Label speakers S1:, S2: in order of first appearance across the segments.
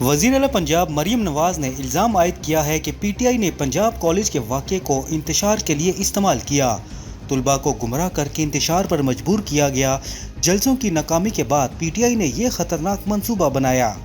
S1: वज़ीर आला पंजाब मरियम नवाज ने इल्ज़ाम आयद किया है कि पीटीआई ने पंजाब कॉलेज के वाक़े को इंतशार के लिए इस्तेमाल किया। तुलबा को गुमराह करके इंतशार पर मजबूर किया गया। जलसों की नाकामी के बाद पीटीआई ने यह ख़तरनाक मंसूबा बनाया।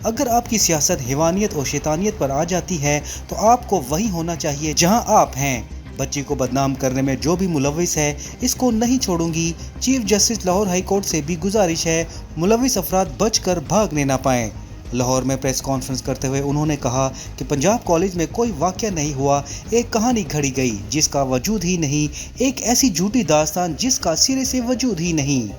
S1: अगर आपकी सियासत हैवानियत और शैतानियत पर आ जाती है तो आपको वही होना चाहिए जहां आप हैं। बच्ची को बदनाम करने में जो भी मुलविस है इसको नहीं छोड़ूंगी। Chief justice Lahore high court से भी गुजारिश है मुलविस अफराद बचकर भागने ना पाएं। लाहौर में प्रेस कॉन्फ्रेंस करते हुए उन्होंने कहा कि पंजाब कॉलेज में कोई वाक़या नहीं हुआ, एक कहानी घड़ी गई जिसका वजूद ही नहीं, एक ऐसी झूठी दास्तान जिसका सिरे से वजूद ही नहीं।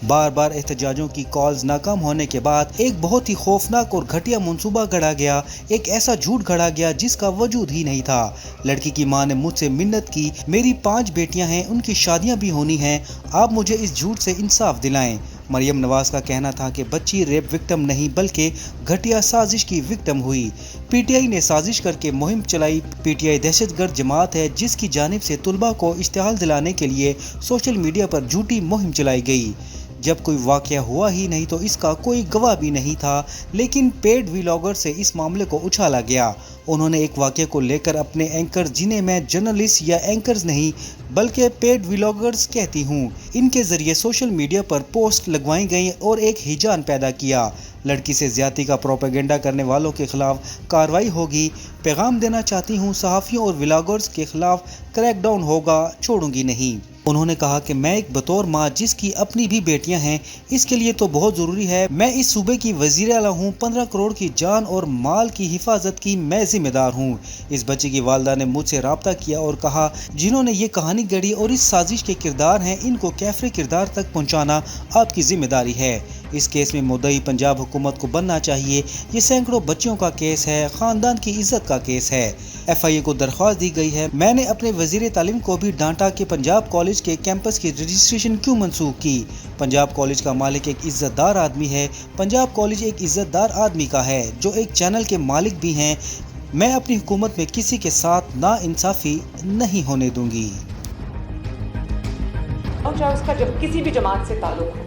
S1: बार बार एहतजाजों की कॉल्स नाकाम होने के बाद एक बहुत ही खौफनाक और घटिया मंसूबा गढ़ा गया, एक ऐसा झूठ गढ़ा गया जिसका वजूद ही नहीं था। लड़की की मां ने मुझसे मिन्नत की, मेरी 5 बेटियां हैं, उनकी शादियां भी होनी हैं, आप मुझे इस झूठ से इंसाफ दिलाएं। मरियम नवाज का कहना था कि बच्ची रेप विक्टिम नहीं बल्कि घटिया साजिश की विक्टिम हुई। पीटीआई ने साजिश करके मुहिम चलाई। पीटीआई दहशतगर्द जमात है जिसकी जानिब से तुलबा को इश्तिहाल दिलाने के लिए सोशल मीडिया पर झूठी मुहिम चलाई गई। जब कोई वाक़या हुआ ही नहीं तो इसका कोई गवाह भी नहीं था, लेकिन पेड व्लॉगर से इस मामले को उछाला गया। उन्होंने एक वाक़े को लेकर अपने एंकर्स, जिन्हें मैं जर्नलिस्ट या एंकर्स नहीं बल्कि पेड व्लॉगर्स कहती हूँ, इनके ज़रिए सोशल मीडिया पर पोस्ट लगवाई गई और एक हिजान पैदा किया। लड़की से ज़्यादती का प्रोपेगेंडा करने वालों के खिलाफ कार्रवाई होगी। पैगाम देना चाहती हूँ, सहाफ़ियों और व्लॉगर्स के खिलाफ क्रैकडाउन होगा, छोड़ूंगी नहीं। उन्होंने कहा कि मैं एक बतौर माँ जिसकी अपनी भी बेटियां हैं, इसके लिए तो बहुत ज़रूरी है, मैं इस सूबे की वज़ीर आला हूँ, 15 करोड़ की जान और माल की हिफाजत की मैं जिम्मेदार हूँ। इस बच्चे की वालदा ने मुझसे रब्ता किया और कहा जिन्होंने ये कहानी गढ़ी और इस साजिश के किरदार हैं, इनको कैफरे किरदार तक पहुँचाना आपकी जिम्मेदारी है। इस केस में मुद्दई पंजाब हुकूमत को बनना चाहिए। ये सैकड़ों बच्चियों का केस है, ख़ानदान की इज्जत का केस है। FIA को दरख्वास्त दी गई है। मैंने अपने वज़ीर तालीम को भी डांटा कि पंजाब कॉलेज के कैंपस की रजिस्ट्रेशन क्यों मनसूख की। पंजाब कॉलेज का मालिक एक इज्जतदार आदमी है। पंजाब कॉलेज एक इज्जतदार आदमी का है जो एक चैनल के मालिक भी हैं। मैं अपनी हुकूमत में किसी के साथ नाइंसाफ़ी नहीं होने दूंगी।
S2: और चाहे उसका जब किसी भी जमात से ताल्लुक़ हो,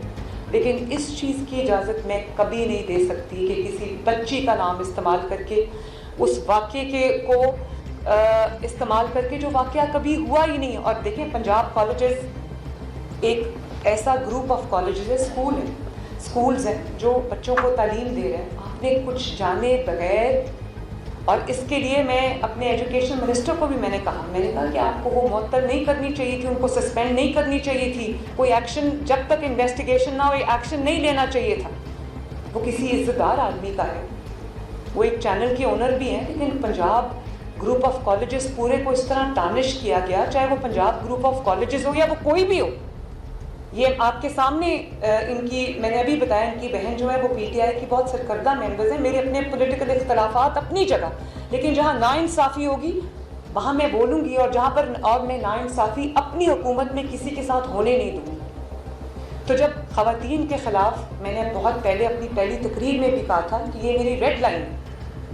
S2: लेकिन इस चीज़ की इजाज़त मैं कभी नहीं दे सकती कि किसी बच्ची का नाम इस्तेमाल करके उस वाक़े के को इस्तेमाल करके जो वाक़या कभी हुआ ही नहीं। और देखें, पंजाब कॉलेजेस एक ऐसा ग्रुप ऑफ कॉलेजेस है, स्कूल्स हैं जो बच्चों को तालीम दे रहे हैं। आपने कुछ जाने बगैर, और इसके लिए मैं अपने एजुकेशन मिनिस्टर को भी मैंने कहा कि आपको वो मुअत्तल नहीं करनी चाहिए थी, उनको सस्पेंड नहीं करनी चाहिए थी, कोई एक्शन जब तक इन्वेस्टिगेशन ना हो एक्शन नहीं लेना चाहिए था। वो किसी इज्जतदार आदमी का है, वो एक चैनल के ओनर भी हैं, लेकिन पंजाब ग्रुप ऑफ कॉलेजेस पूरे को इस तरह टार्निश किया गया, चाहे वो पंजाब ग्रुप ऑफ कॉलेजेस हो या वो कोई भी हो। ये आपके सामने इनकी, मैंने अभी बताया, इनकी बहन जो है वो PTI की बहुत सरकर्दा मेंबर्स हैं। मेरे अपने पॉलिटिकल इख्तलाफात अपनी जगह, लेकिन जहाँ नाइंसाफ़ी होगी वहाँ मैं बोलूँगी, और जहाँ पर और मैं नाइंसाफ़ी अपनी हुकूमत में किसी के साथ होने नहीं दूँगी। तो जब ख़वातीन के ख़िलाफ़ मैंने बहुत पहले अपनी पहली तकरीर में भी कहा था कि ये मेरी रेड लाइन है,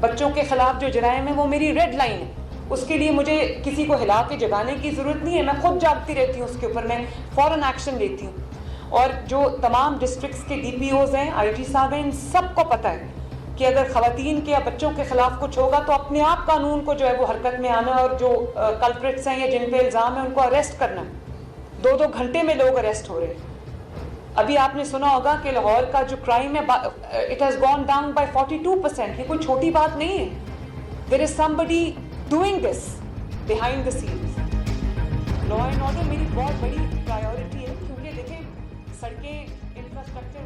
S2: बच्चों के ख़िलाफ़ जो जराइम है वो मेरी रेड लाइन है, उसके लिए मुझे किसी को हिला के जगाने की ज़रूरत नहीं है। मैं खुद जागती रहती हूँ, उसके ऊपर मैं फ़ौरन एक्शन लेती हूँ। और जो तमाम डिस्ट्रिक्ट्स के DPOs हैं, IG साहब हैं, इन सबको पता है कि अगर ख़वातीन के या बच्चों के ख़िलाफ़ कुछ होगा तो अपने आप कानून को जो है वो हरकत में आना, और जो कल्प्रिट्स हैं या जिन पे इल्ज़ाम है उनको अरेस्ट करना। 2-2 घंटे में लोग अरेस्ट हो रहे हैं। अभी आपने सुना होगा कि लाहौर का जो क्राइम है, it has gone down by 42%। ये कोई छोटी बात नहीं है। There is somebody doing this behind the scenes. Law and order मेरी बहुत बड़ी प्रायोरिटी है, क्योंकि देखें, सड़कें, इंफ्रास्ट्रक्चर